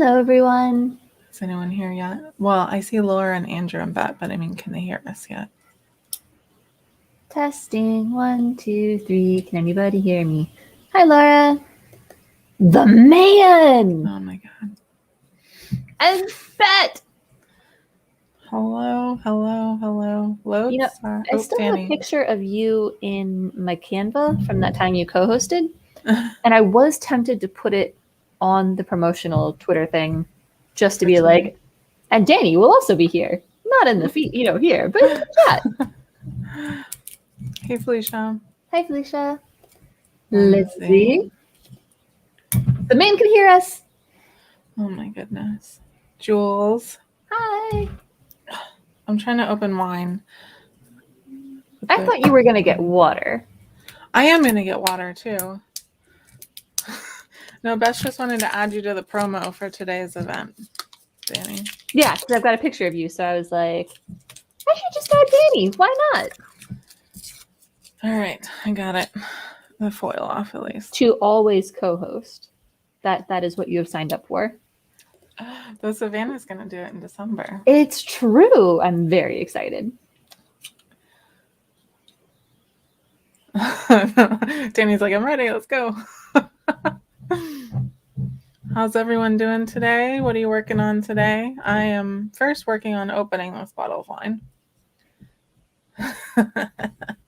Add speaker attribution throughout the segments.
Speaker 1: Hello, everyone.
Speaker 2: Is anyone here yet? Well, I see Laura and Andrew and Bet, but I mean, can they hear us yet?
Speaker 1: Testing 1, 2, 3. Can anybody hear me? Hi, Laura. The man.
Speaker 2: Oh my god.
Speaker 1: And Bet.
Speaker 2: Hello. Loads.
Speaker 1: You know, I still have a picture of you in my Canva from that time you co-hosted, and I was tempted to put it on the promotional Twitter thing, just to be like, and Danny will also be here, not in the feed, here, but in the chat.
Speaker 2: Hey, Felicia.
Speaker 1: Hi, Felicia. Let's see. The man can hear us.
Speaker 2: Oh my goodness. Jules.
Speaker 1: Hi.
Speaker 2: I'm trying to open wine.
Speaker 1: I thought you were going to get water.
Speaker 2: I am going to get water too. No, Bess just wanted to add you to the promo for today's event, Danny.
Speaker 1: Yeah, because I've got a picture of you, so I was like, I should just add Danny. Why not?
Speaker 2: All right, I got it. The foil off at least.
Speaker 1: To always co-host. That is what you have signed up for.
Speaker 2: Though Savannah's going to do it in December.
Speaker 1: It's true. I'm very excited.
Speaker 2: Danny's like, I'm ready. Let's go. How's everyone doing today? What are you working on today? I am first working on opening this bottle of wine.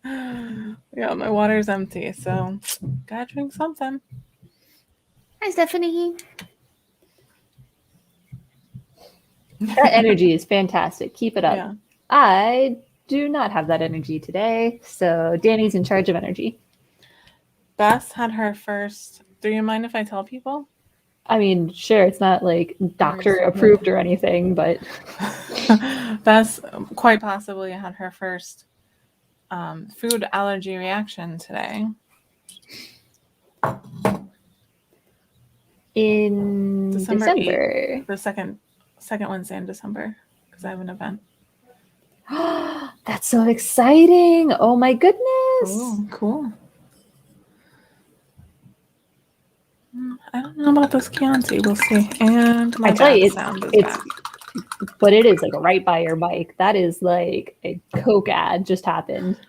Speaker 2: Yeah, my water's empty, so gotta drink something.
Speaker 1: Hi, Stephanie. That energy is fantastic. Keep it up. Yeah. I do not have that energy today, so Danny's in charge of energy.
Speaker 2: Bess had her first. Do you mind if I tell people?
Speaker 1: I mean, sure, it's not like doctor approved or anything, but
Speaker 2: Bess quite possibly had her first food allergy reaction today.
Speaker 1: In December.
Speaker 2: 8th, the second Wednesday in December, because I have an event.
Speaker 1: That's so exciting! Oh my goodness!
Speaker 2: Oh, cool. I don't know about this Chianti. We'll see. And my sound is back.
Speaker 1: But it is like right by your mic. That is like a Coke ad just happened.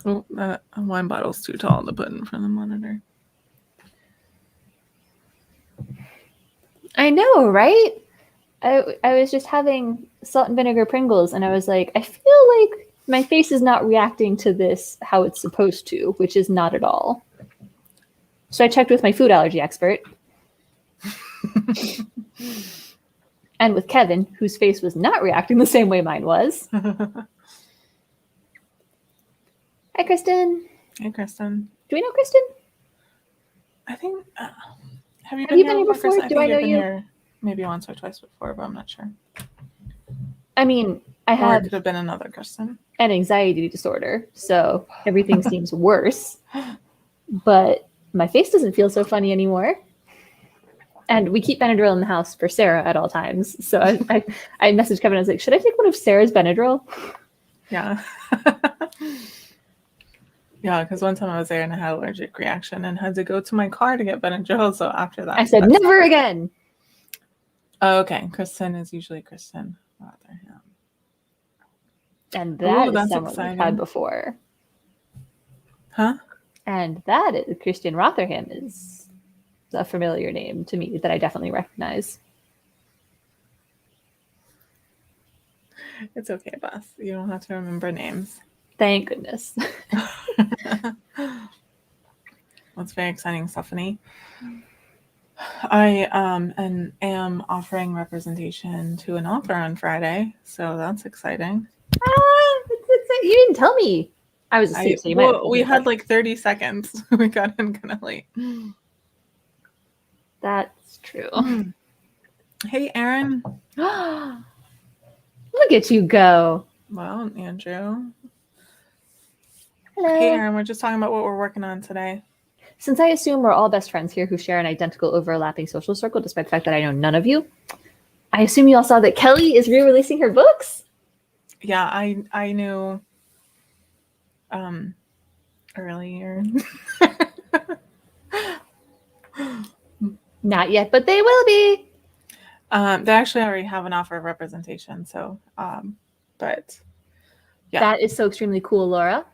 Speaker 2: Oh, that wine bottle's too tall to put in front of the monitor.
Speaker 1: I know, right? I was just having salt and vinegar Pringles, and I was like, I feel like my face is not reacting to this how it's supposed to, which is not at all. So I checked with my food allergy expert. And with Kevin, whose face was not reacting the same way mine was. Hi, Kristen.
Speaker 2: Hey, Kristen.
Speaker 1: Do we know Kristen?
Speaker 2: I think... have you
Speaker 1: been here before? Do I know you?
Speaker 2: Here maybe once or twice before, but I'm not sure.
Speaker 1: I mean, I have...
Speaker 2: Or it could have been another Kristen.
Speaker 1: An anxiety disorder, so everything seems worse. But my face doesn't feel so funny anymore. And we keep Benadryl in the house for Sarah at all times. So I messaged Kevin. I was like, should I take one of Sarah's Benadryl?
Speaker 2: Yeah. Yeah, because one time I was there and I had an allergic reaction and had to go to my car to get Benadryl. So after that,
Speaker 1: I said, never again.
Speaker 2: Oh, okay. Kristen is usually Kristen Rotherham.
Speaker 1: And that is someone we've had before.
Speaker 2: Huh?
Speaker 1: And that is Christian Rotherham is a familiar name to me that I definitely recognize.
Speaker 2: It's okay, Bess. You don't have to remember names.
Speaker 1: Thank goodness.
Speaker 2: That's very exciting, Stephanie. I am offering representation to an author on Friday, so that's exciting.
Speaker 1: You didn't tell me. I was asleep, so you might.
Speaker 2: Well, we had like 30 seconds. We got in kind of late.
Speaker 1: That's true.
Speaker 2: Hey, Aaron.
Speaker 1: Look at you go.
Speaker 2: Well, Andrew.
Speaker 1: Hello.
Speaker 2: Hey, Aaron. We're just talking about what we're working on today.
Speaker 1: Since I assume we're all best friends here who share an identical overlapping social circle, despite the fact that I know none of you, I assume you all saw that Kelly is re-releasing her books?
Speaker 2: Yeah, I knew earlier.
Speaker 1: Not yet, but they will be.
Speaker 2: They actually already have an offer of representation. So, but yeah.
Speaker 1: That is so extremely cool, Laura.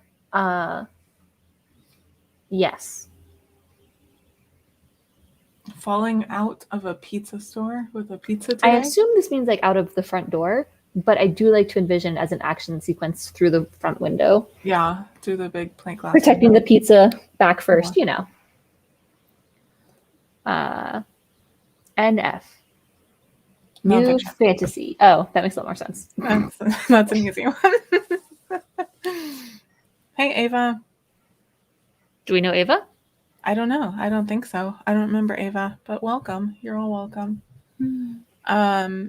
Speaker 1: Yes.
Speaker 2: Falling out of a pizza store with a pizza today?
Speaker 1: I assume this means like out of the front door, but I do like to envision as an action sequence through the front window.
Speaker 2: Yeah, through the big plate glass.
Speaker 1: Protecting the pizza back first,
Speaker 2: Yeah.
Speaker 1: you know. NF. New
Speaker 2: Nonfiction.
Speaker 1: fantasy. Oh, that makes a lot more sense.
Speaker 2: That's an easy one. Hey, Ava.
Speaker 1: Do we know Ava?
Speaker 2: I don't know. I don't think so. I don't remember Ava, but welcome. You're all welcome.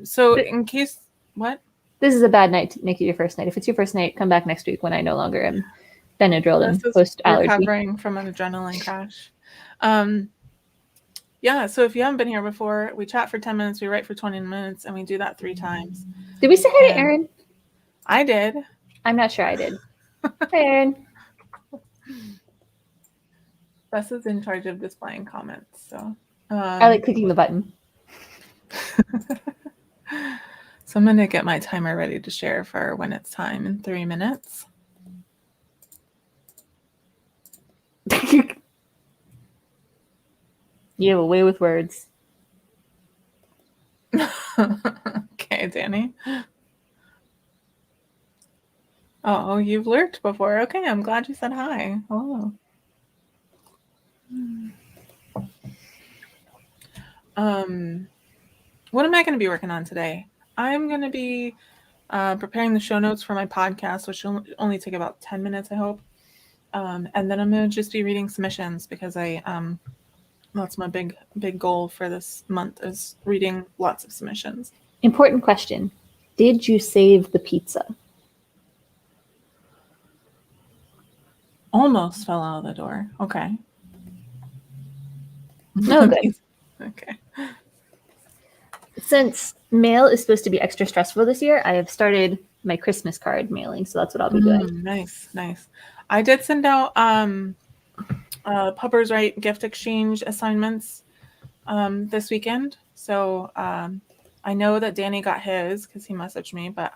Speaker 2: So in case what?
Speaker 1: This is a bad night to make it your first night. If it's your first night, come back next week when I no longer am Benadryl and post allergy.
Speaker 2: Recovering from an adrenaline crash. Yeah, so if you haven't been here before, we chat for 10 minutes, we write for 20 minutes, and we do that 3 times.
Speaker 1: Did we say hi to Erin?
Speaker 2: I did.
Speaker 1: I'm not sure I did. Hi, Erin.
Speaker 2: Bess is in charge of displaying comments, so
Speaker 1: I like clicking the button.
Speaker 2: So I'm going to get my timer ready to share for when it's time in 3 minutes.
Speaker 1: You have a way with words.
Speaker 2: Okay, Danny. Oh, you've lurked before. Okay, I'm glad you said hi. Hello. What am I going to be working on today? I'm going to be preparing the show notes for my podcast, which will only take about 10 minutes, I hope. And then I'm going to just be reading submissions because that's my big goal for this month is reading lots of submissions.
Speaker 1: Important question. Did you save the pizza?
Speaker 2: Almost fell out of the door. Okay.
Speaker 1: No good.
Speaker 2: Okay.
Speaker 1: Since mail is supposed to be extra stressful this year, I have started my Christmas card mailing, so that's what I'll be doing.
Speaker 2: Nice. I did send out Puppers Right gift exchange assignments this weekend. So I know that Danny got his because he messaged me, but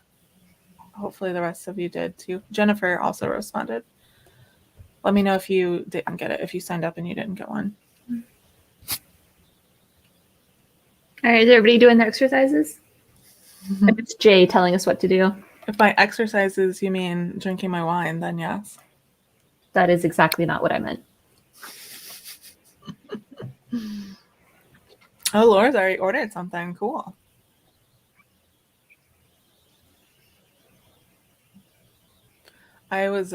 Speaker 2: hopefully the rest of you did too. Jennifer also responded. Let me know if you didn't get it, if you signed up and you didn't get one.
Speaker 1: All right, is everybody doing their exercises? If it's Jay telling us what to do.
Speaker 2: If by exercises you mean drinking my wine, then yes.
Speaker 1: That is exactly not what I meant.
Speaker 2: Oh, Laura's already ordered something. Cool. I was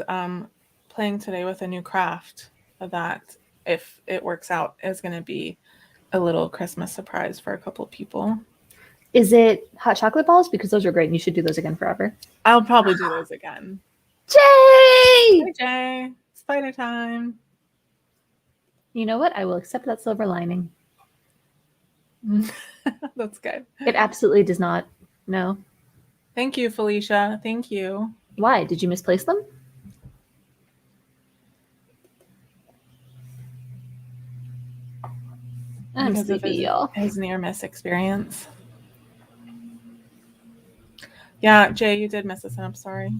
Speaker 2: playing today with a new craft that, if it works out, is going to be a little Christmas surprise for a couple of people.
Speaker 1: Is it hot chocolate balls? Because those are great and you should do those again forever.
Speaker 2: I'll probably do those again.
Speaker 1: Jay!
Speaker 2: Hi, Jay. Spider time.
Speaker 1: You know what? I will accept that silver lining.
Speaker 2: That's good.
Speaker 1: It absolutely does not. No.
Speaker 2: Thank you, Felicia. Thank you.
Speaker 1: Why? Did you misplace them? I'm
Speaker 2: because
Speaker 1: sleepy,
Speaker 2: of
Speaker 1: y'all.
Speaker 2: his near miss experience. Yeah, Jay, you did miss us, and I'm sorry.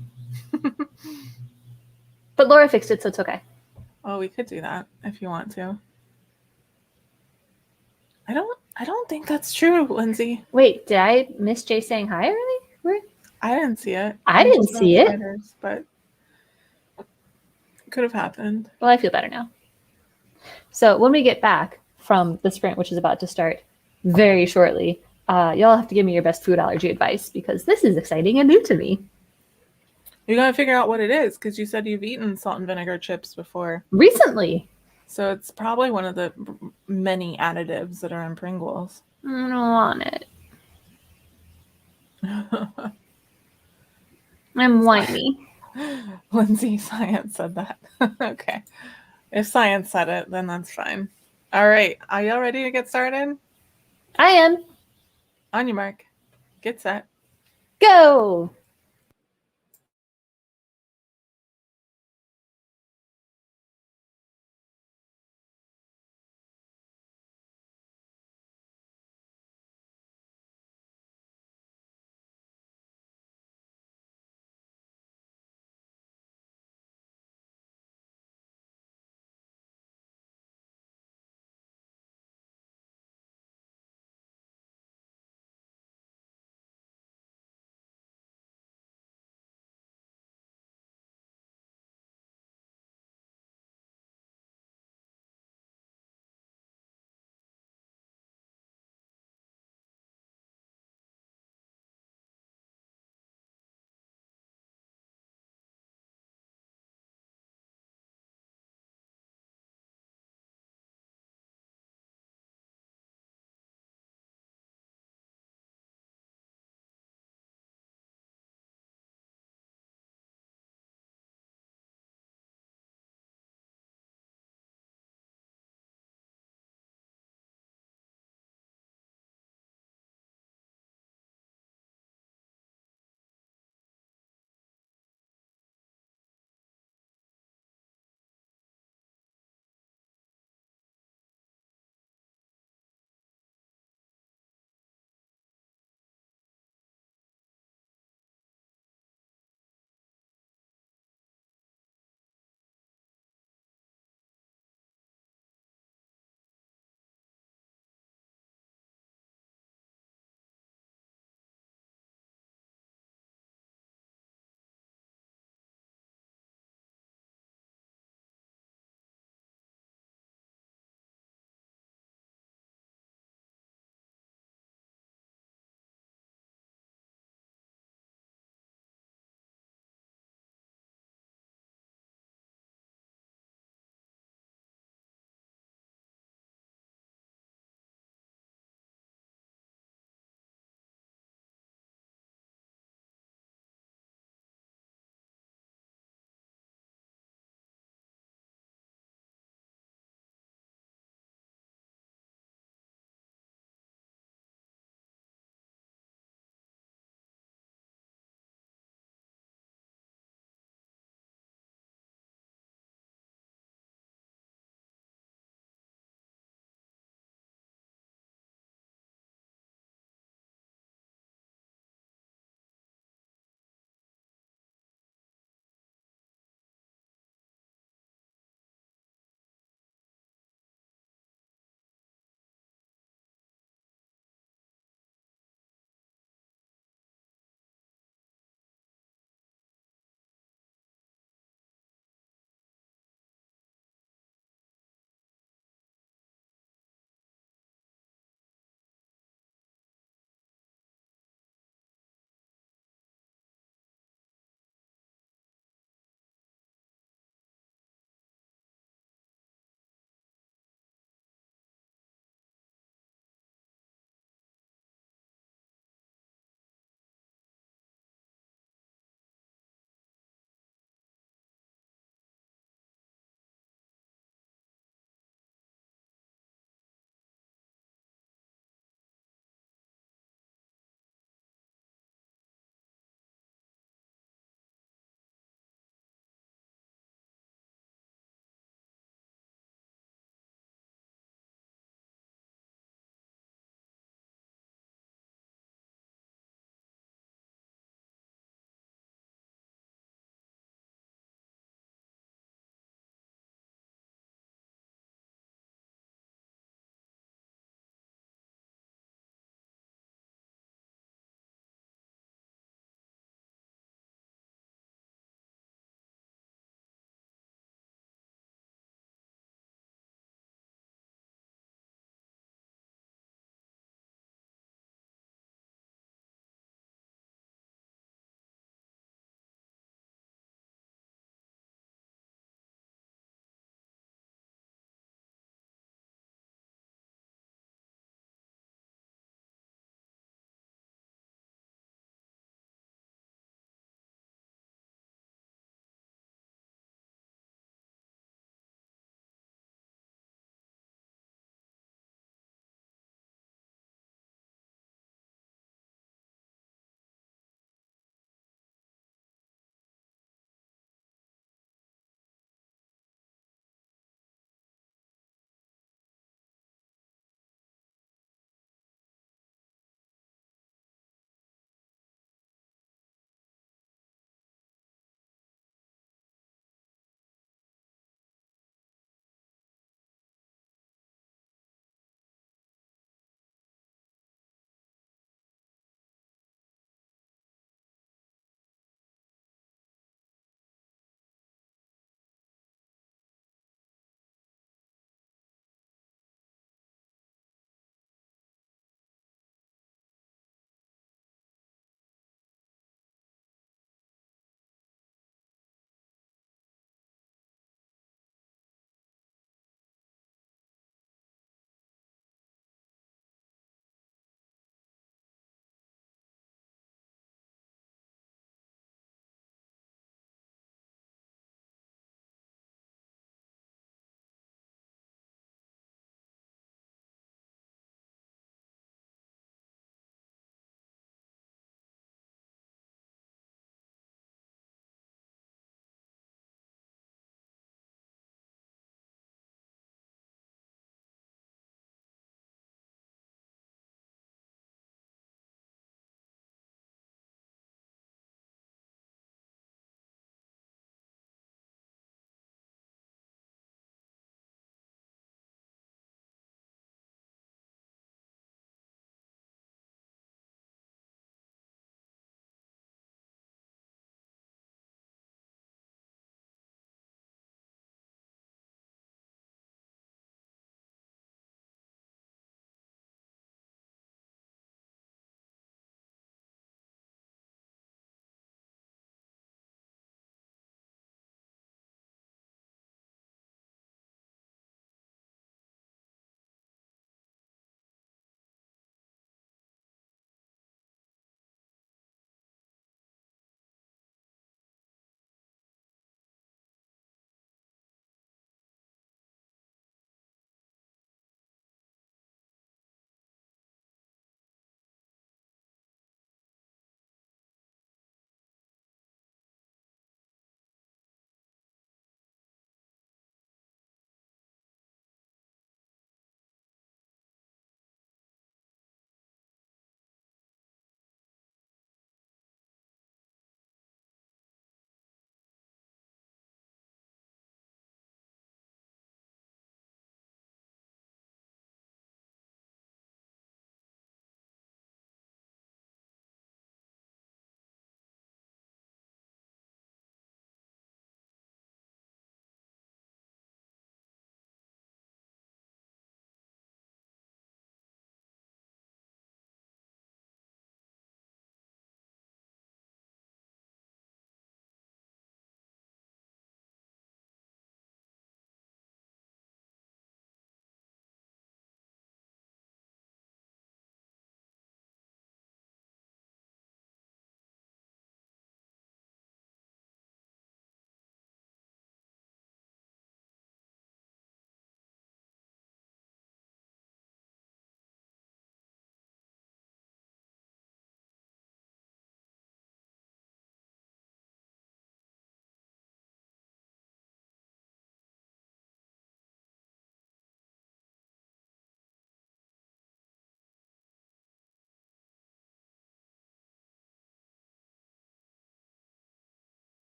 Speaker 1: But Laura fixed it, so it's okay.
Speaker 2: Oh, we could do that if you want to. I don't think that's true, Lindsay.
Speaker 1: Wait, did I miss Jay saying hi already? Where?
Speaker 2: I didn't see it.
Speaker 1: I didn't see it.
Speaker 2: Spiders, but it could have happened.
Speaker 1: Well, I feel better now. So when we get back from the sprint, which is about to start very shortly, y'all have to give me your best food allergy advice because this is exciting and new to me.
Speaker 2: You gotta figure out what it is because you said you've eaten salt and vinegar chips before.
Speaker 1: Recently.
Speaker 2: So it's probably one of the many additives that are in Pringles.
Speaker 1: I don't want it. I'm whiny.
Speaker 2: Lindsay, science said that. Okay. If science said it, then that's fine. All right. Are y'all ready to get started?
Speaker 1: I am.
Speaker 2: On your mark. Get set.
Speaker 1: Go!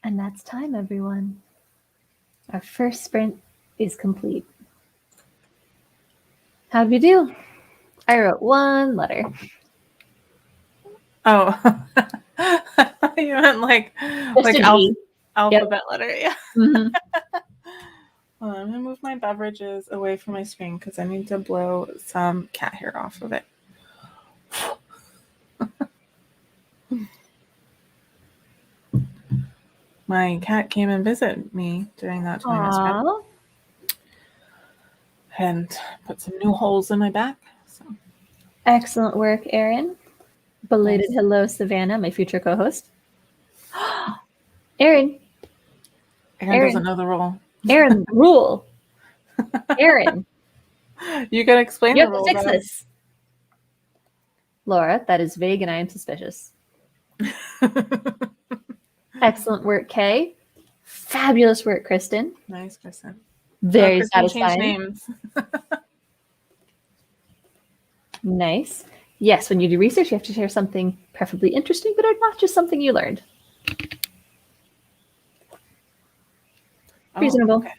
Speaker 1: And that's time, everyone. Our first sprint is complete. How'd we do? I wrote one letter.
Speaker 2: Oh, you meant like alphabet letter, yeah.
Speaker 1: Mm-hmm.
Speaker 2: Hold on, I'm gonna move my beverages away from my screen because I need to blow some cat hair off of it. My cat came and visited me during that 20-minute sprint and put some new holes in my back. So.
Speaker 1: Excellent work, Erin. Belated hello, Savannah, my future co-host. Erin
Speaker 2: doesn't know the rule.
Speaker 1: Erin, rule. Erin.
Speaker 2: You gotta explain the rule.
Speaker 1: You have to fix this. Laura, that is vague and I am suspicious. Excellent work, Kay. Fabulous work, Kristen.
Speaker 2: Nice, Kristen.
Speaker 1: Very
Speaker 2: Kristen
Speaker 1: satisfying.
Speaker 2: Names.
Speaker 1: Nice. Yes, when you do research, you have to share something preferably interesting, but not just something you learned. Reasonable.
Speaker 2: Okay.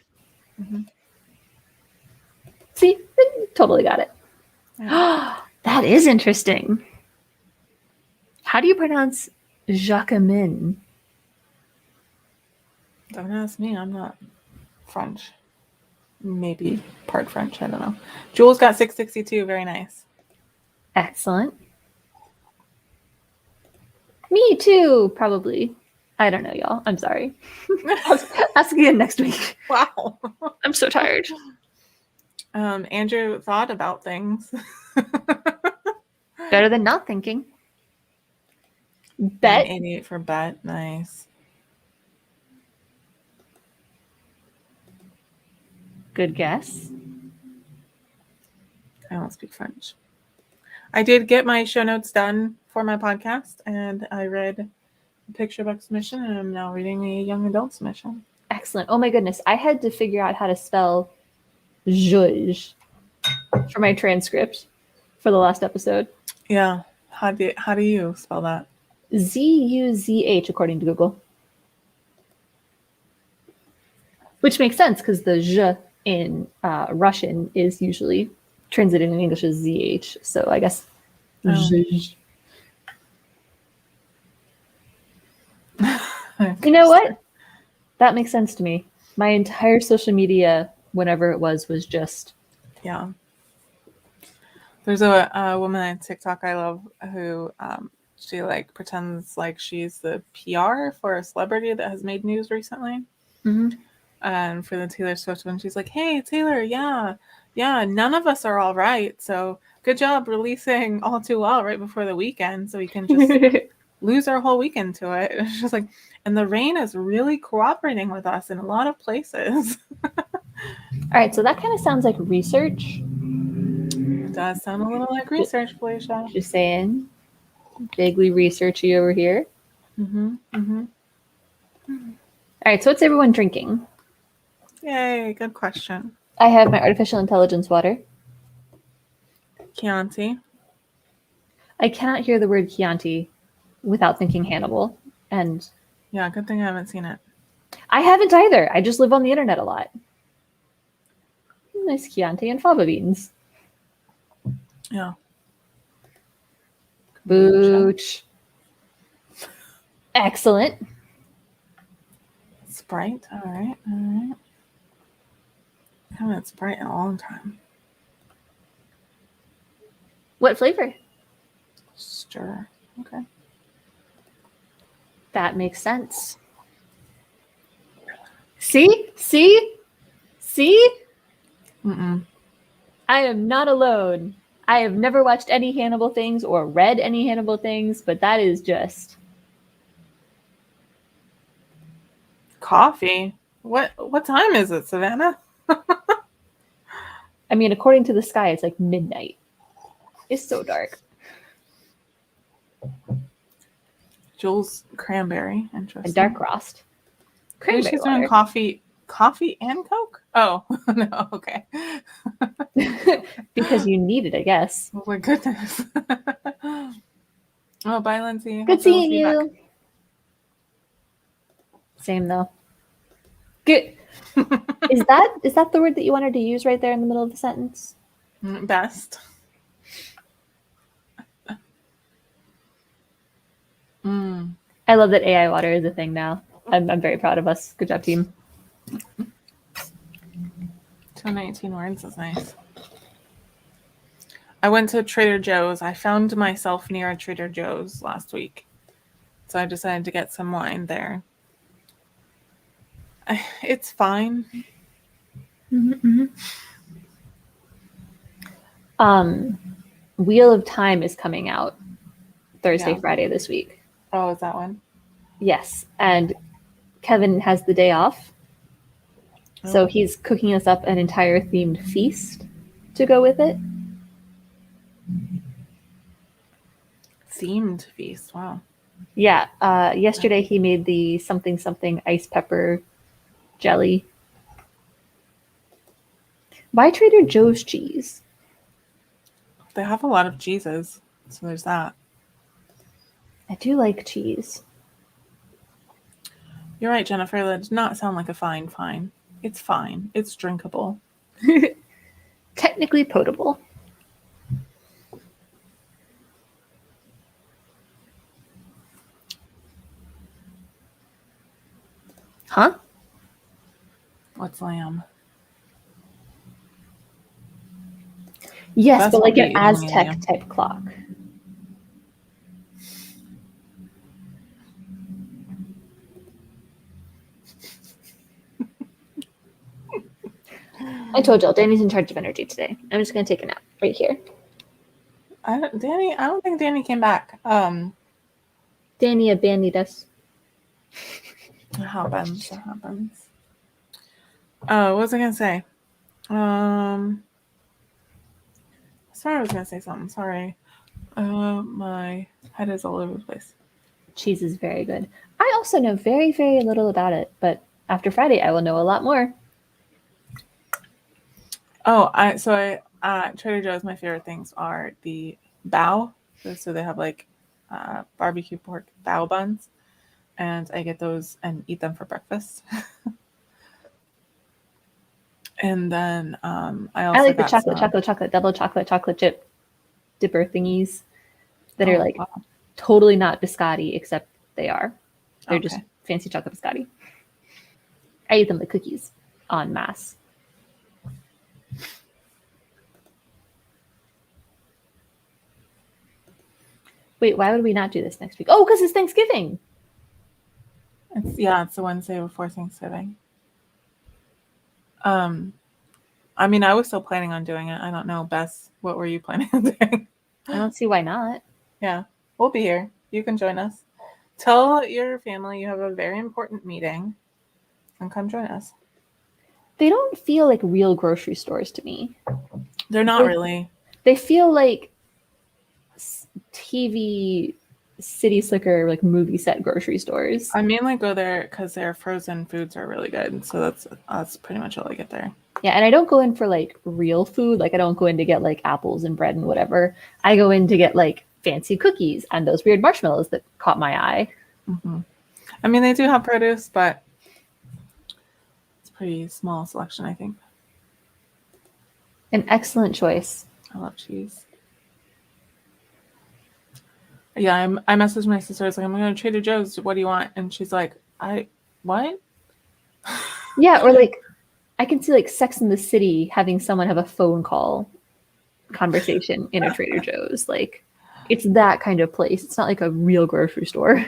Speaker 2: Mm-hmm.
Speaker 1: See, totally got it. Yeah. That is interesting. How do you pronounce Jacquemin?
Speaker 2: Don't ask me. I'm not French. Maybe part French. I don't know. Jules got 662. Very nice.
Speaker 1: Excellent. Me too, probably. I don't know, y'all. I'm sorry. Ask again next week.
Speaker 2: Wow.
Speaker 1: I'm so tired.
Speaker 2: Andrew thought about things.
Speaker 1: Better than not thinking. Bet.
Speaker 2: 88 for bet. Nice.
Speaker 1: Good guess.
Speaker 2: I don't speak French. I did get my show notes done for my podcast, and I read a picture book submission, and I'm now reading a young adult submission.
Speaker 1: Excellent. Oh my goodness. I had to figure out how to spell zhuzh for my transcript for the last episode.
Speaker 2: Yeah. How do you spell that?
Speaker 1: Zuzh, according to Google. Which makes sense because the zh in Russian is usually translated in English as zh. So I guess zhuzh. You know what? That makes sense to me. My entire social media, whenever it was just...
Speaker 2: Yeah. There's a woman on TikTok I love who she like pretends like she's the PR for a celebrity that has made news recently.
Speaker 1: Mm-hmm.
Speaker 2: And for the Taylor Swift one, she's like, "Hey Taylor, yeah, none of us are all right. So good job releasing All Too Well right before the weekend, so we can just lose our whole weekend to it." And she's like, "And the rain is really cooperating with us in a lot of places."
Speaker 1: All right, so that kind of sounds like research.
Speaker 2: It does sound a little like research, Felicia.
Speaker 1: Just saying, vaguely researchy over here.
Speaker 2: Mm-hmm. Mm-hmm.
Speaker 1: All right, so what's everyone drinking?
Speaker 2: Yay, good question.
Speaker 1: I have my artificial intelligence water.
Speaker 2: Chianti.
Speaker 1: I cannot hear the word Chianti without thinking Hannibal. And
Speaker 2: yeah, good thing I haven't seen it.
Speaker 1: I haven't either. I just live on the internet a lot. Nice Chianti and fava beans.
Speaker 2: Yeah.
Speaker 1: Booch. Excellent.
Speaker 2: Sprite. All right. I haven't had Sprite in a long time.
Speaker 1: What flavor?
Speaker 2: Stir. Okay.
Speaker 1: That makes sense. See?
Speaker 2: Mm-mm.
Speaker 1: I am not alone. I have never watched any Hannibal things or read any Hannibal things, but that is just...
Speaker 2: Coffee? What time is it, Savannah?
Speaker 1: I mean, according to the sky, it's like midnight. It's so dark.
Speaker 2: Jules Cranberry. Interesting.
Speaker 1: A dark frost.
Speaker 2: Cranberry she's doing coffee and Coke? Oh, no, okay.
Speaker 1: Because you need it, I guess.
Speaker 2: Oh my goodness. Oh, bye, Lindsay.
Speaker 1: Good seeing you. Same though. Good. Is that the word that you wanted to use right there in the middle of the sentence?
Speaker 2: Best.
Speaker 1: I love that AI water is a thing now. I'm very proud of us. Good job, team.
Speaker 2: 219 words is nice. I went to Trader Joe's. I found myself near a Trader Joe's last week. So I decided to get some wine there. It's fine.
Speaker 1: Wheel of Time is coming out Thursday,
Speaker 2: Yeah.
Speaker 1: Friday this week.
Speaker 2: Oh, is that one?
Speaker 1: Yes, and Kevin has the day off. So he's cooking us up an entire themed feast to go with it.
Speaker 2: Themed feast. Wow.
Speaker 1: Yeah. Yesterday he made the something ice pepper jelly. Why Trader Joe's cheese?
Speaker 2: They have a lot of cheeses. So there's that.
Speaker 1: I do like cheese.
Speaker 2: You're right, Jennifer. That does not sound like a fine. It's fine. It's drinkable.
Speaker 1: Technically potable. Huh?
Speaker 2: What's lamb?
Speaker 1: Yes,
Speaker 2: Bess
Speaker 1: but like
Speaker 2: will
Speaker 1: an
Speaker 2: be eating
Speaker 1: Aztec
Speaker 2: lamb.
Speaker 1: type clock. I told y'all, Danny's in charge of energy today. I'm just going to take a nap right here.
Speaker 2: I don't think Danny came back.
Speaker 1: Danny abandoned us.
Speaker 2: It happens. Oh, what was I going to say? Sorry, I was going to say something. Sorry. My head is all over the place.
Speaker 1: Cheese is very good. I also know very, very little about it, but after Friday, I will know a lot more.
Speaker 2: Oh, Trader Joe's, my favorite things are the bao. So they have like barbecue pork bao buns, and I get those and eat them for breakfast. And then I also
Speaker 1: like the
Speaker 2: got
Speaker 1: chocolate, double chocolate chip dipper thingies that are like
Speaker 2: wow.
Speaker 1: totally not biscotti, except they are. They're
Speaker 2: Okay.
Speaker 1: just fancy chocolate biscotti. I eat them like cookies en masse. Wait, why would we not do this next week? Oh, because it's Thanksgiving.
Speaker 2: It's the Wednesday before Thanksgiving. I mean, I was still planning on doing it. I don't know, Bess, what were you planning on doing?
Speaker 1: I don't see why not.
Speaker 2: Yeah, we'll be here. You can join us. Tell your family you have a very important meeting and come join us.
Speaker 1: They don't feel like real grocery stores to me.
Speaker 2: They're not really.
Speaker 1: They feel like TV city slicker, like movie set grocery stores.
Speaker 2: I mainly go there because their frozen foods are really good. So that's pretty much all I get there.
Speaker 1: Yeah, and I don't go in for like real food. Like I don't go in to get like apples and bread and whatever. I go in to get like fancy cookies and those weird marshmallows that caught my eye.
Speaker 2: Mm-hmm. I mean, they do have produce, but it's a pretty small selection, I think.
Speaker 1: An excellent choice.
Speaker 2: I love cheese. Yeah, I messaged my sister. I was like, I'm going to Trader Joe's. What do you want? And she's like, what?
Speaker 1: Yeah, or like I can see like Sex in the City having someone have a phone call conversation in a Trader Joe's. Like it's that kind of place. It's not like a real grocery store.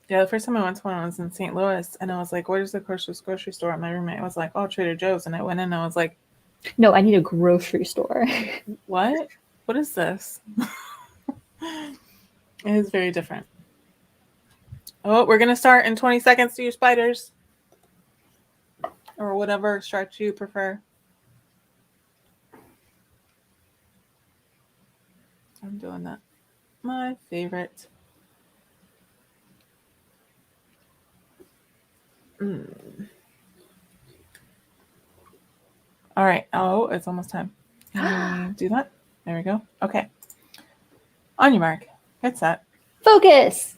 Speaker 2: Yeah, the first time I went to one, I was in St. Louis, and I was like, where's the closest grocery store? And my roommate was like, oh, Trader Joe's. And I went in, and I was like,
Speaker 1: no, I need a grocery store.
Speaker 2: What? What is this? It is very different. Oh, we're going to start in 20 seconds. Do your spiders. Or whatever stretch you prefer. I'm doing that. My favorite. All right. Oh, it's almost time. Can we do that? There we go. Okay. On your mark. Get set.
Speaker 1: Focus!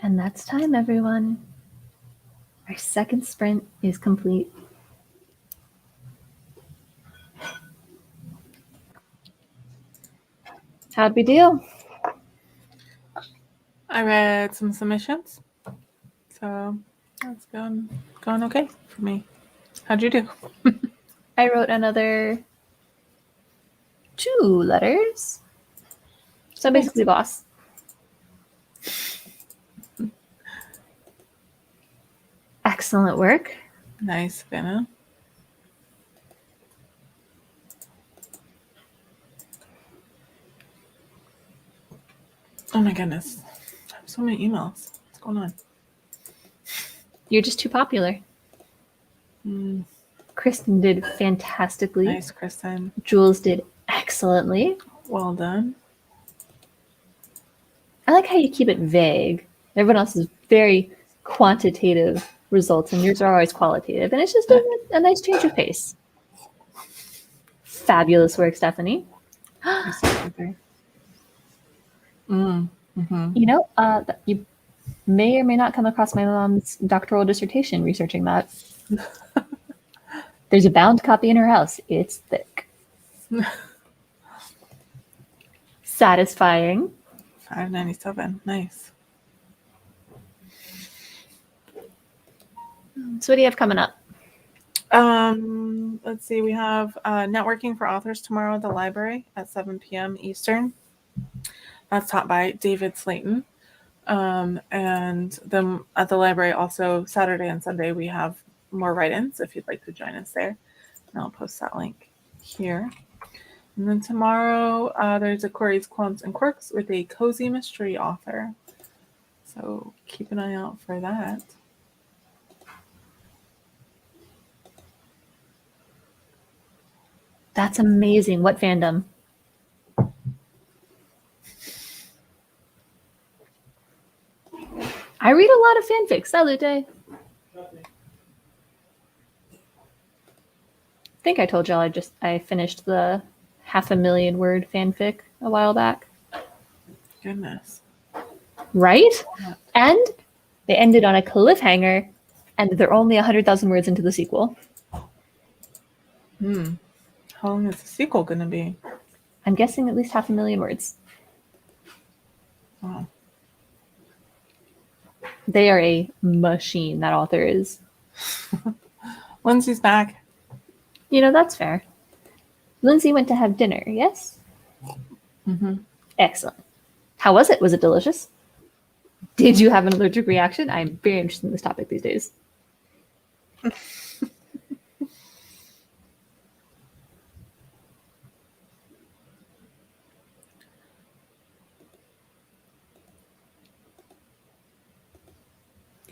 Speaker 1: And that's time, everyone. Our second sprint is complete. How'd we do?
Speaker 2: I read some submissions, so that's going okay for me. How'd you do?
Speaker 1: I wrote another 2 letters. So I'm basically boss. Excellent work.
Speaker 2: Nice, Vanna. Oh my goodness. I have so many emails. What's going on?
Speaker 1: You're just too popular. Kristen did fantastically.
Speaker 2: Nice, Kristen.
Speaker 1: Jules did excellently.
Speaker 2: Well done.
Speaker 1: I like how you keep it vague. Everyone else is very quantitative results, and yours are always qualitative. And it's just a nice change of pace. Fabulous work, Stephanie. You know, you may or may not come across my mom's doctoral dissertation researching that. There's a bound copy in her house. It's thick. Satisfying.
Speaker 2: 597. Nice.
Speaker 1: So what do you have coming up?
Speaker 2: Let's see. We have networking for authors tomorrow at the library at 7 p.m. Eastern. That's taught by David Slayton. And then at the library also Saturday and Sunday we have more write-ins if you'd like to join us there. And I'll post that link here. And then tomorrow there's a Corey's Qualms and Quirks with a cozy mystery author. So keep an eye out for that.
Speaker 1: That's amazing. What fandom? I read a lot of fanfics. Salute. I think I told y'all I finished the 500,000 word fanfic a while back.
Speaker 2: Goodness.
Speaker 1: Right? And they ended on a cliffhanger, and they're only 100,000 words into the sequel.
Speaker 2: How long is the sequel going to be?
Speaker 1: I'm guessing at least 500,000 words.
Speaker 2: Wow.
Speaker 1: They are a machine, that author is.
Speaker 2: Lindsay's back.
Speaker 1: You know, that's fair. Lindsay went to have dinner, yes?
Speaker 2: Mm-hmm.
Speaker 1: Excellent. How was it? Was it delicious? Did you have an allergic reaction? I'm very interested in this topic these days.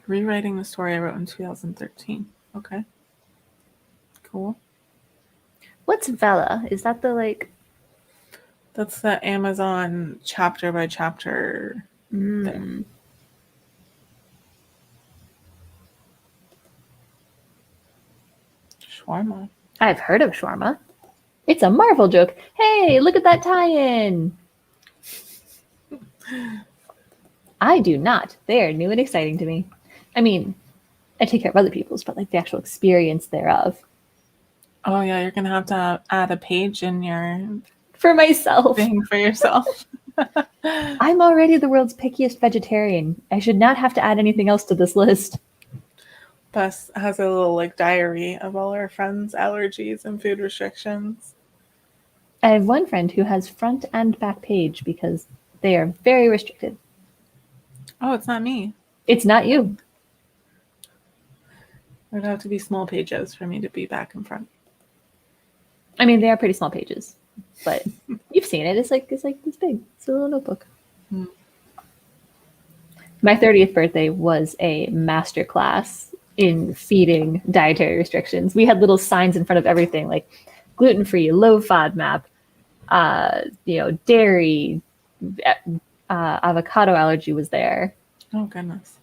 Speaker 2: Rewriting the story I wrote in 2013. Okay. Cool.
Speaker 1: What's Vela? Is that the like...
Speaker 2: That's the Amazon chapter by chapter thing. Shawarma.
Speaker 1: I've heard of shawarma. It's a Marvel joke. Hey, look at that tie-in. I do not. They are new and exciting to me. I mean, I take care of other people's, but like the actual experience thereof.
Speaker 2: Oh yeah, you're gonna have to add a page in your
Speaker 1: for myself.
Speaker 2: Thing for yourself.
Speaker 1: I'm already the world's pickiest vegetarian. I should not have to add anything else to this list.
Speaker 2: Bess has a little like diary of all our friends' allergies and food restrictions.
Speaker 1: I have one friend who has front and back page because they are very restricted.
Speaker 2: Oh, it's not me.
Speaker 1: It's not you.
Speaker 2: It would have to be small pages for me to be back and front.
Speaker 1: I mean, they are pretty small pages, but you've seen it. It's like this big. It's a little notebook. My 30th birthday was a master class in feeding dietary restrictions. We had little signs in front of everything, like gluten-free, low FODMAP, dairy, avocado allergy was there.
Speaker 2: Oh, goodness.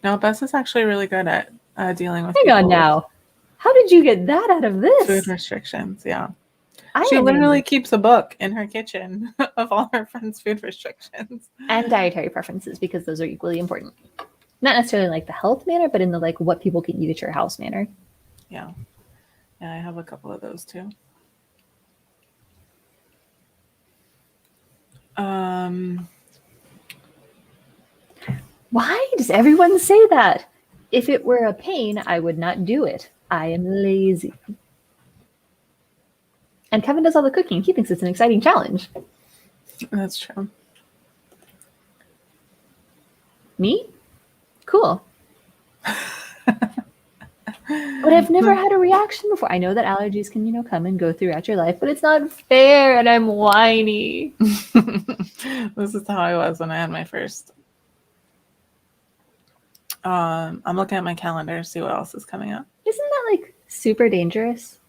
Speaker 2: Now, Bess is actually really good at dealing with
Speaker 1: Hang on now. How do did you get that out of this?
Speaker 2: Food restrictions, yeah. She literally keeps a book in her kitchen of all her friends' food restrictions.
Speaker 1: And dietary preferences, because those are equally important. Not necessarily like the health manner, but in the like what people can eat at your house manner.
Speaker 2: Yeah. Yeah, I have a couple of those too.
Speaker 1: Why does everyone say that? If it were a pain, I would not do it. I am lazy. And Kevin does all the cooking. He thinks it's an exciting challenge.
Speaker 2: That's true.
Speaker 1: Me? Cool. But I've never had a reaction before. I know that allergies can, come and go throughout your life, but it's not fair, and I'm whiny.
Speaker 2: This is how I was when I had my first. I'm looking at my calendar to see what else is coming up.
Speaker 1: Isn't that like super dangerous?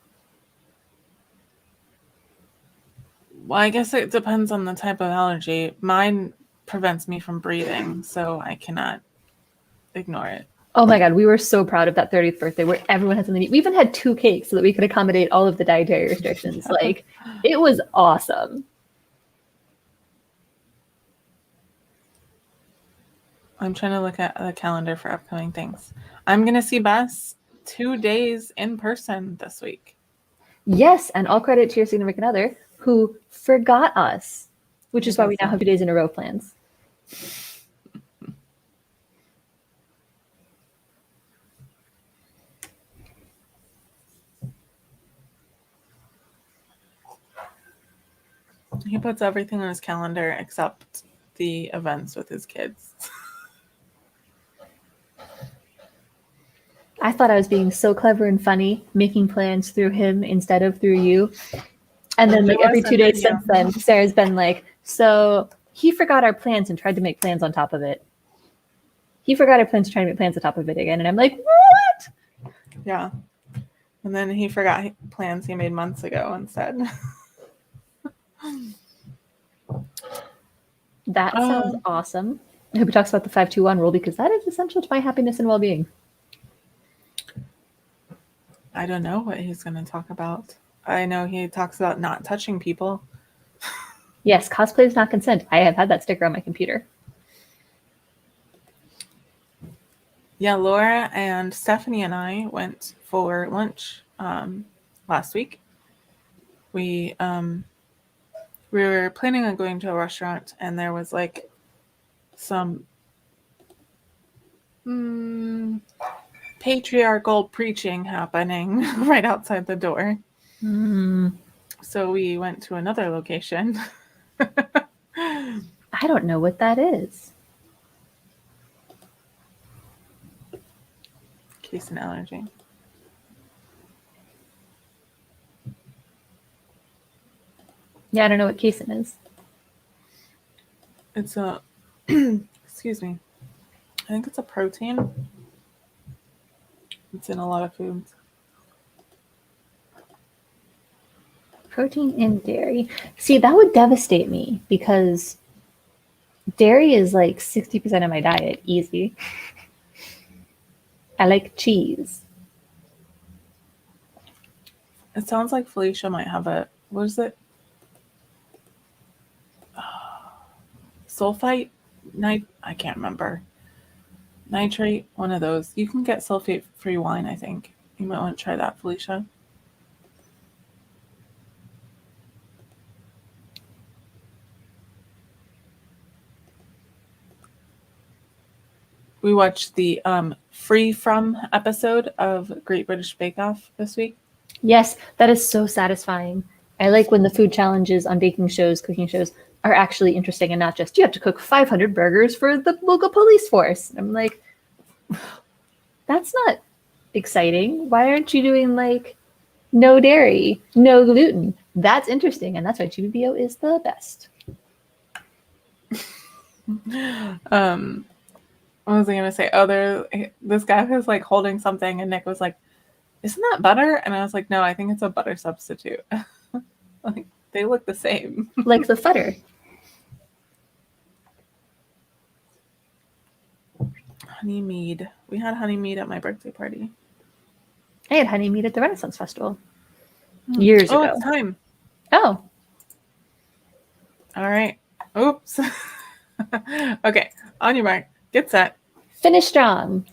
Speaker 2: Well, I guess it depends on the type of allergy. Mine prevents me from breathing, so I cannot ignore it.
Speaker 1: Oh my God, we were so proud of that 30th birthday where everyone had something to eat. We even had 2 cakes so that we could accommodate all of the dietary restrictions. Like, it was awesome.
Speaker 2: I'm trying to look at the calendar for upcoming things. I'm going to see Bess 2 days in person this week.
Speaker 1: Yes, and all credit to your significant other who forgot us, which is why we now have 2 days in a row plans.
Speaker 2: He puts everything on his calendar except the events with his kids.
Speaker 1: I thought I was being so clever and funny, making plans through him instead of through you. And then like every 2 days since then, Sarah's been like, so he forgot our plans and tried to make plans on top of it. He forgot our plans to try to make plans on top of it again. And I'm like, what?
Speaker 2: Yeah. And then he forgot plans he made months ago instead.
Speaker 1: That sounds awesome. I hope he talks about the 5-2-1 rule because that is essential to my happiness and well-being.
Speaker 2: I don't know what he's going to talk about. I know he talks about not touching people.
Speaker 1: Yes, cosplay is not consent. I have had that sticker on my computer.
Speaker 2: Yeah, Laura and Stephanie and I went for lunch last week. We were planning on going to a restaurant, and there was like some patriarchal preaching happening right outside the door. So we went to another location.
Speaker 1: I don't know what that is.
Speaker 2: Casein allergy.
Speaker 1: Yeah, I don't know what casein is.
Speaker 2: It's a excuse me. I think it's a protein. It's in a lot of foods.
Speaker 1: Protein in dairy. See, that would devastate me because dairy is like 60% of my diet. Easy. I like cheese.
Speaker 2: It sounds like Felicia might have a, what is it? Sulfite? I can't remember. Nitrate, one of those. You can get sulfate-free wine, I think. You might want to try that, Felicia. We watched the Free From episode of Great British Bake Off this week.
Speaker 1: Yes, that is so satisfying. I like when the food challenges on baking shows, cooking shows, are actually interesting and not just, you have to cook 500 burgers for the local police force. I'm like, that's not exciting. Why aren't you doing like no dairy, no gluten? That's interesting, and that's why GBBO is the best.
Speaker 2: What was I going to say? Oh, this guy was like holding something, and Nick was like, isn't that butter? And I was like, no, I think it's a butter substitute. Like, they look the same.
Speaker 1: Like the butter.
Speaker 2: Honey mead. We had honey mead at my birthday party.
Speaker 1: I had honey mead at the Renaissance Festival years ago.
Speaker 2: Oh, it's time.
Speaker 1: Oh.
Speaker 2: All right. Oops. Okay. On your mark. Get set.
Speaker 1: Finish strong.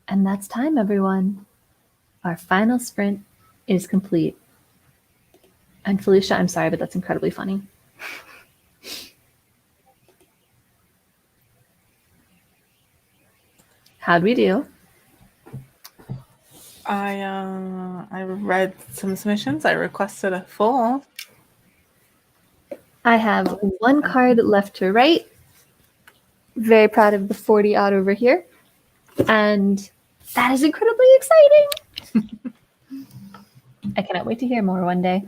Speaker 1: And that's time, everyone. Our final sprint is complete. And Felicia, I'm sorry, but that's incredibly funny. How'd we do?
Speaker 2: I read some submissions. I requested a full.
Speaker 1: I have one card left to write. Very proud of the 40 odd over here. And that is incredibly exciting. I cannot wait to hear more one day.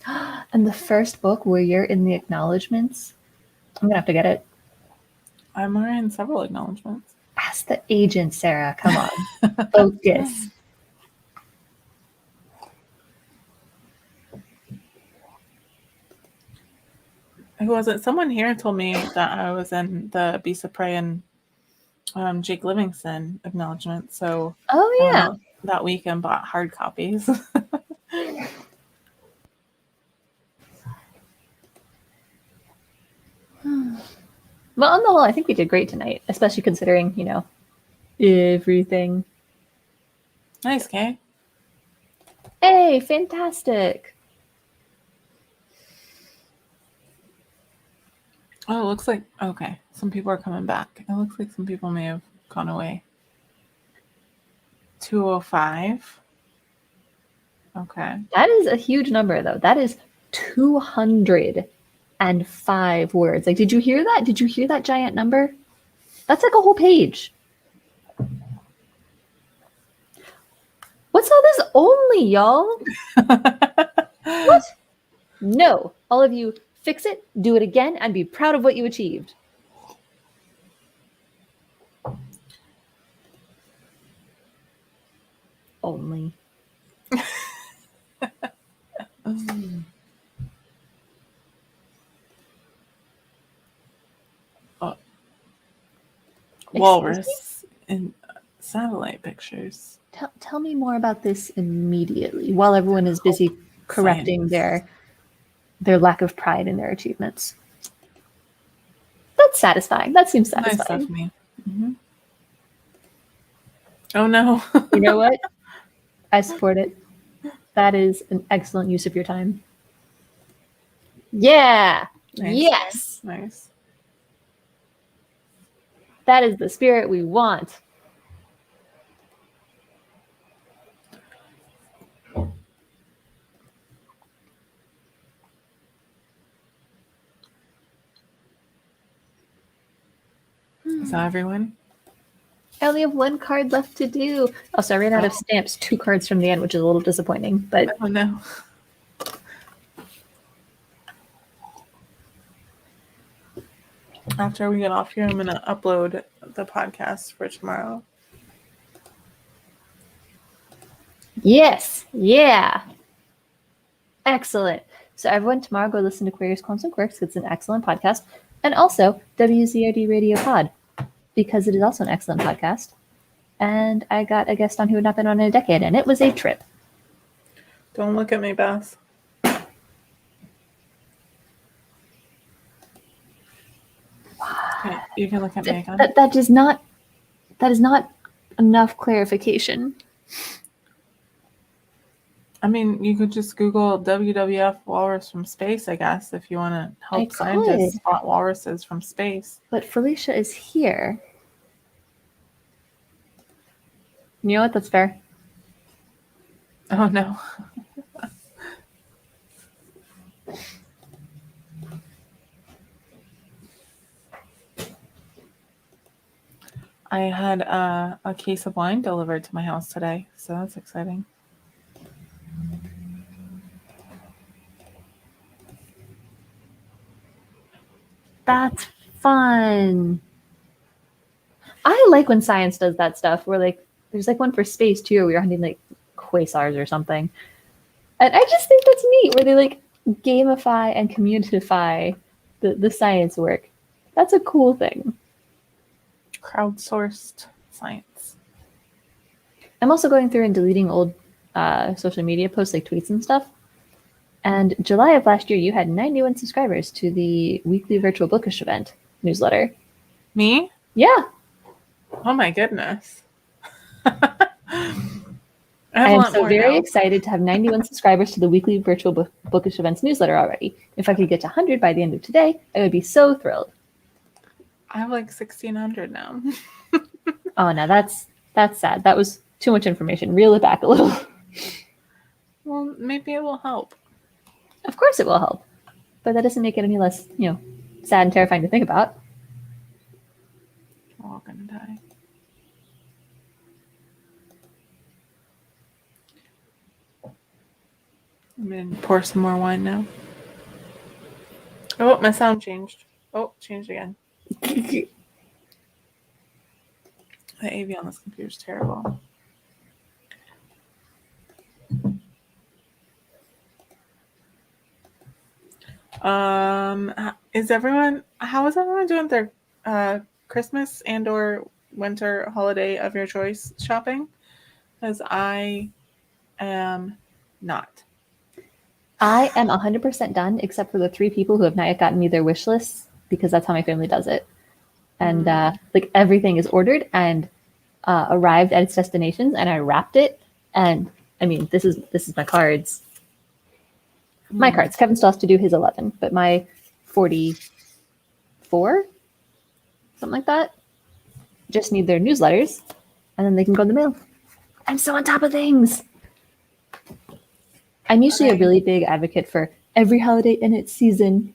Speaker 1: And the first book where you're in the acknowledgments, I'm going to have to get it.
Speaker 2: I'm already in several acknowledgments.
Speaker 1: Ask the agent, Sarah. Come on. Focus.
Speaker 2: Who was it? Someone here told me that I was in the Beast of Prey and Jake Livingston acknowledgement. So that weekend bought hard copies.
Speaker 1: Well, on the whole, I think we did great tonight, especially considering, everything.
Speaker 2: Nice, Kay.
Speaker 1: Hey, fantastic.
Speaker 2: Oh, it looks like, okay, some people are coming back. It looks like some people may have gone away. 205. Okay.
Speaker 1: That is a huge number, though. That is 205 words. Like, did you hear that? Did you hear that giant number? That's like a whole page. What's all this only, y'all? What? No. All of you, fix it, do it again, and be proud of what you achieved. Only.
Speaker 2: Walrus in satellite pictures.
Speaker 1: Tell me more about this immediately, while everyone is busy correcting their lack of pride in their achievements. That's satisfying. That seems satisfying.
Speaker 2: Nice of me. Mm-hmm. Oh no.
Speaker 1: You know what? I support it. That is an excellent use of your time. Yeah.
Speaker 2: Nice.
Speaker 1: Yes.
Speaker 2: Nice.
Speaker 1: That is the spirit we want.
Speaker 2: Is that everyone?
Speaker 1: I only have one card left to do. Also, I ran out of stamps, 2 cards from the end, which is a little disappointing. But
Speaker 2: oh no. After we get off here, I'm going to upload the podcast for tomorrow.
Speaker 1: Yes. Yeah. Excellent. So everyone, tomorrow go listen to Queers, Qualms, and Quirks. It's an excellent podcast. And also WZRD Radio Pod, because it is also an excellent podcast. And I got a guest on who had not been on in a decade, and it was a trip.
Speaker 2: Don't look at me, Bess. Okay, you can look at me again.
Speaker 1: That is not enough clarification.
Speaker 2: I mean, you could just Google WWF walrus from space, I guess, if you want to help scientists spot walruses from space.
Speaker 1: But Felicia is here. You know what? That's fair.
Speaker 2: Oh, no. I had a case of wine delivered to my house today, so that's exciting.
Speaker 1: That's fun. I like when science does that stuff where there's one for space too, where you're hunting quasars or something. And I just think that's neat where they gamify and communify the science work. That's a cool thing.
Speaker 2: Crowdsourced science.
Speaker 1: I'm also going through and deleting old social media posts, tweets and stuff. And July of last year, you had 91 subscribers to the weekly virtual bookish event newsletter.
Speaker 2: Me?
Speaker 1: Yeah.
Speaker 2: Oh my goodness. I
Speaker 1: am so very excited to have 91 subscribers to the weekly virtual bookish events newsletter already. If I could get to 100 by the end of today, I would be so thrilled.
Speaker 2: I have like 1,600 now.
Speaker 1: Oh, no, that's sad. That was too much information. Reel it back a little.
Speaker 2: Well, maybe it will help.
Speaker 1: Of course it will help. But that doesn't make it any less, sad and terrifying to think about.
Speaker 2: We're all gonna die. I'm gonna pour some more wine now. Oh, my sound changed. Oh, changed again. The AV on this computer is terrible. How is everyone doing their Christmas and or winter holiday of your choice shopping? Because I am not.
Speaker 1: I am 100% done, except for the 3 people who have not yet gotten me their wish lists, because that's how my family does it. And everything is ordered and arrived at its destinations, and I wrapped it. And I mean, this is my cards. My cards. Kevin still has to do his 11, but my 44, something like that, just need their newsletters, and then they can go in the mail. I'm so on top of things. I'm usually a really big advocate for every holiday in its season.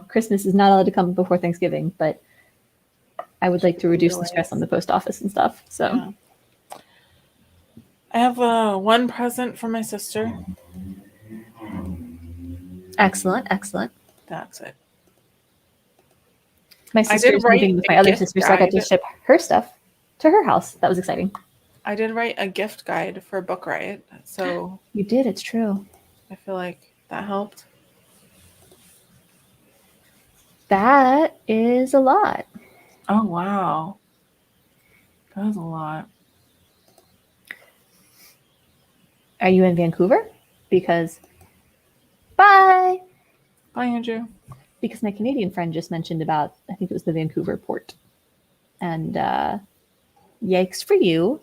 Speaker 1: Christmas is not allowed to come before Thanksgiving, but I would like to reduce the stress on the post office and stuff. So
Speaker 2: yeah. I have one present for my sister.
Speaker 1: Excellent.
Speaker 2: That's it.
Speaker 1: My sister's moving with my other sister, so I got to ship her stuff to her house. That was exciting.
Speaker 2: I did write a gift guide for Book Riot, so
Speaker 1: you did. It's true.
Speaker 2: I feel like that helped.
Speaker 1: That is a lot.
Speaker 2: Oh wow, that was a lot.
Speaker 1: Are you in Vancouver? Because bye,
Speaker 2: Andrew.
Speaker 1: Because my Canadian friend just mentioned about, I think it was the Vancouver port, and yikes for you.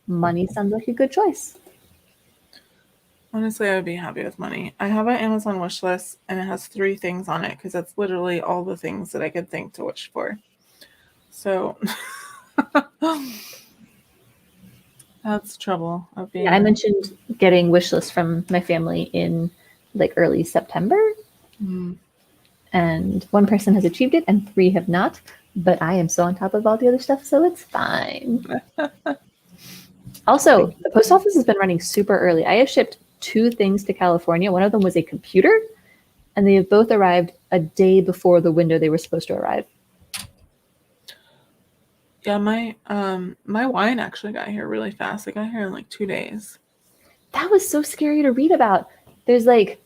Speaker 1: Money sounds like a good choice.
Speaker 2: Honestly, I would be happy with money. I have an Amazon wish list, and it has 3 things on it because that's literally all the things that I could think to wish for. So that's trouble of being.
Speaker 1: Yeah, I mentioned getting wish lists from my family in like early September, and 1 person has achieved it, and 3 have not. But I am so on top of all the other stuff, so it's fine. Also, the post office has been running super early. I have shipped 2 things to California. One of them was a computer, and they have both arrived a day before the window they were supposed to arrive.
Speaker 2: Yeah, my wine actually got here really fast. It got here in like 2 days.
Speaker 1: That was so scary to read about. There's like,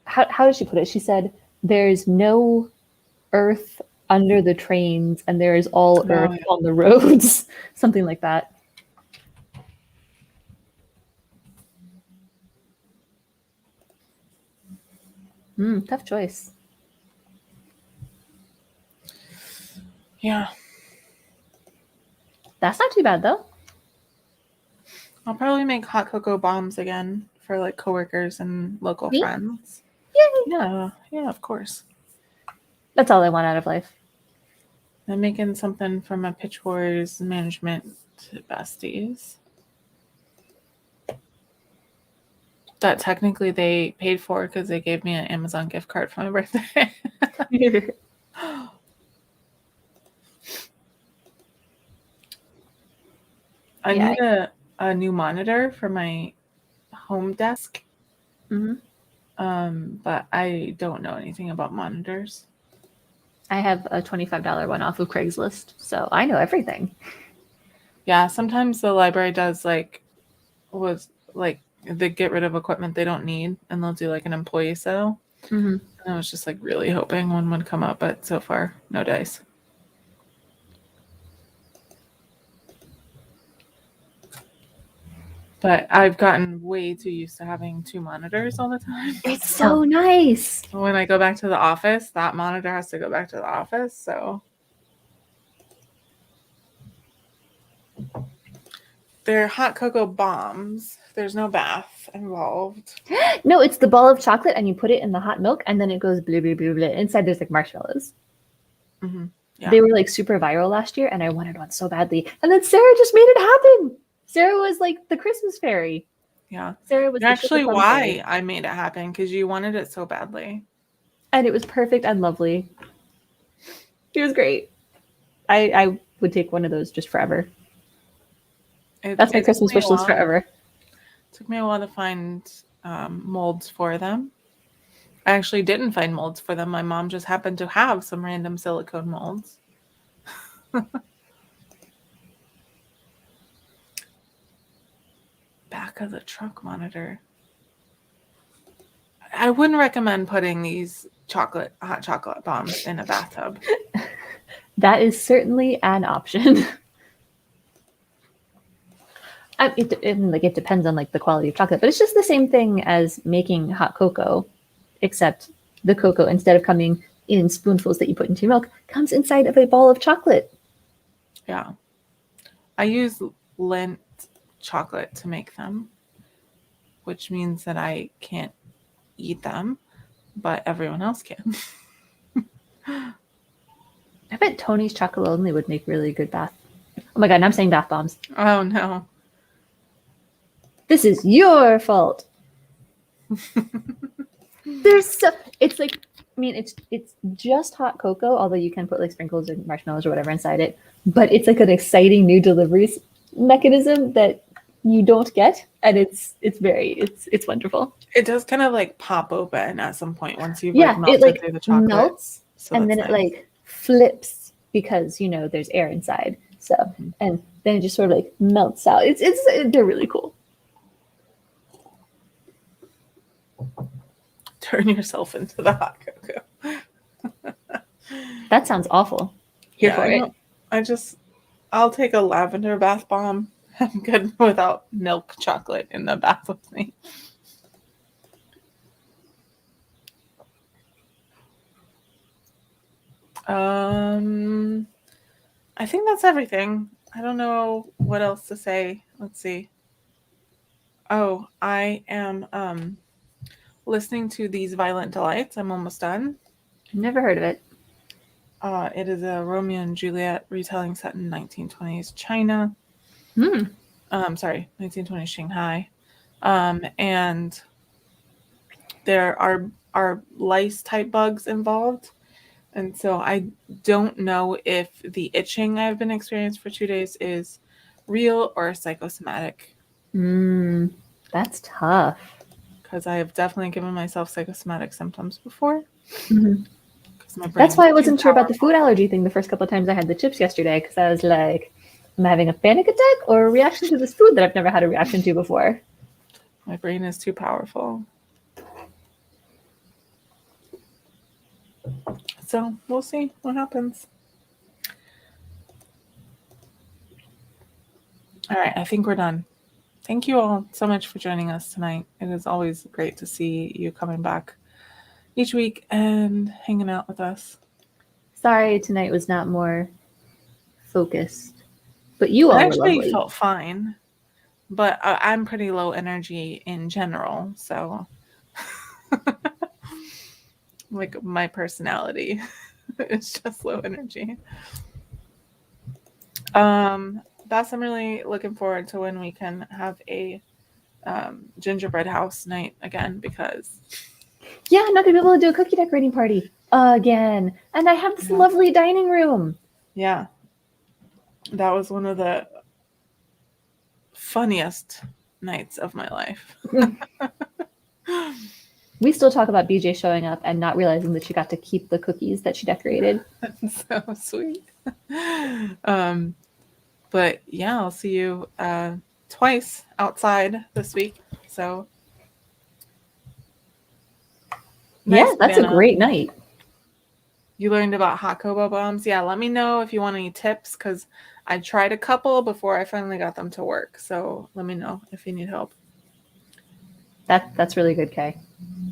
Speaker 1: how did she put it? She said, there's no earth under the trains, and there is all earth on the roads. Something like that. Tough choice.
Speaker 2: Yeah.
Speaker 1: That's not too bad, though.
Speaker 2: I'll probably make hot cocoa bombs again for like coworkers and local friends.
Speaker 1: Yay!
Speaker 2: Yeah, of course.
Speaker 1: That's all I want out of life.
Speaker 2: I'm making something for my Pitch Wars management besties that technically they paid for because they gave me an Amazon gift card for my birthday. I need a new monitor for my home desk. But I don't know anything about monitors.
Speaker 1: I have a $25 one off of Craigslist, so I know everything.
Speaker 2: Yeah, sometimes the library does they get rid of equipment they don't need, and they'll do like an employee sale. And I was just like really hoping one would come up, but so far, no dice. But I've gotten way too used to having 2 monitors all the time.
Speaker 1: It's so nice.
Speaker 2: When I go back to the office, that monitor has to go back to the office. So They're hot cocoa bombs. There's no bath involved.
Speaker 1: No, it's the ball of chocolate, and you put it in the hot milk, and then it goes blah, blah, blah, blah. Inside there's like marshmallows.
Speaker 2: Mm-hmm. Yeah.
Speaker 1: They were like super viral last year, and I wanted one so badly. And then Sarah just made it happen. Sarah was like the Christmas fairy.
Speaker 2: Yeah.
Speaker 1: Sarah was
Speaker 2: actually why I made it happen, because you wanted it so badly.
Speaker 1: And it was perfect and lovely. It was great. I would take one of those just forever. That's my Christmas wish list forever.
Speaker 2: It took me a while to find molds for them. I actually didn't find molds for them. My mom just happened to have some random silicone molds. Back of the truck monitor. I wouldn't recommend putting these hot chocolate bombs in a bathtub.
Speaker 1: That is certainly an option. It depends on like the quality of chocolate, but it's just the same thing as making hot cocoa, except the cocoa, instead of coming in spoonfuls that you put into your milk, comes inside of a ball of chocolate.
Speaker 2: Yeah. I use Lindt chocolate to make them, which means that I can't eat them, but everyone else can.
Speaker 1: I bet Tony's chocolate only would make really good bath. Oh my god, and I'm saying bath bombs.
Speaker 2: Oh no.
Speaker 1: This is your fault. It's like, I mean, it's just hot cocoa, although you can put like sprinkles or marshmallows or whatever inside it. But it's like an exciting new delivery mechanism that you don't get, and it's wonderful.
Speaker 2: It does kind of like pop open at some point once you've
Speaker 1: melted
Speaker 2: through the chocolate.
Speaker 1: Melts, so and then it like flips because there's air inside. So and then it just sort of like melts out. They're really cool.
Speaker 2: Turn yourself into the hot cocoa.
Speaker 1: That sounds awful. Here for it.
Speaker 2: I'll take a lavender bath bomb. I'm good without milk chocolate in the bath with me. I think that's everything. I don't know what else to say. Let's see. Oh, I am listening to These Violent Delights. I'm almost done.
Speaker 1: Never heard of it.
Speaker 2: It is a Romeo and Juliet retelling set in 1920s China. 1920s Shanghai. And there are lice type bugs involved. And so I don't know if the itching I've been experiencing for 2 days is real or psychosomatic.
Speaker 1: That's tough.
Speaker 2: Because I have definitely given myself psychosomatic symptoms before.
Speaker 1: Mm-hmm. That's why I wasn't sure about the food allergy thing the first couple of times I had the chips yesterday, because I was like, am I having a panic attack or a reaction to this food that I've never had a reaction to before?
Speaker 2: My brain is too powerful. So we'll see what happens. All right, I think we're done. Thank you all so much for joining us tonight. It is always great to see you coming back each week and hanging out with us.
Speaker 1: Sorry tonight was not more focused, but you all
Speaker 2: actually felt fine. But I'm pretty low energy in general, so like my personality is just low energy. Bess, I'm really looking forward to when we can have a gingerbread house night again, because
Speaker 1: I'm not gonna be able to do a cookie decorating party again, and I have this lovely dining room.
Speaker 2: Yeah, that was one of the funniest nights of my life.
Speaker 1: We still talk about BJ showing up and not realizing that she got to keep the cookies that she decorated.
Speaker 2: That's so sweet. But yeah, I'll see you twice outside this week. So
Speaker 1: nice, that's a great night.
Speaker 2: You learned about hot cocoa bombs. Yeah, let me know if you want any tips, because I tried a couple before I finally got them to work. So let me know if you need help.
Speaker 1: That's really good, Kay.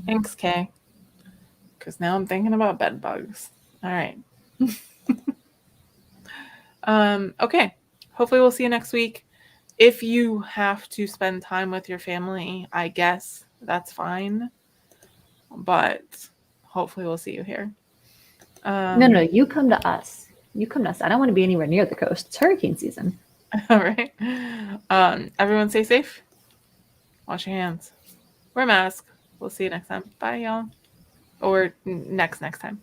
Speaker 2: Thanks, Kay. Because now I'm thinking about bed bugs. All right. Okay. Hopefully we'll see you next week. if you have to spend time with your family, I guess that's fine. But hopefully we'll see you here.
Speaker 1: No, you come to us. You come to us. I don't want to be anywhere near the coast. It's hurricane season.
Speaker 2: All right. Everyone stay safe. Wash your hands. Wear a mask. We'll see you next time. Bye, y'all. Or next time.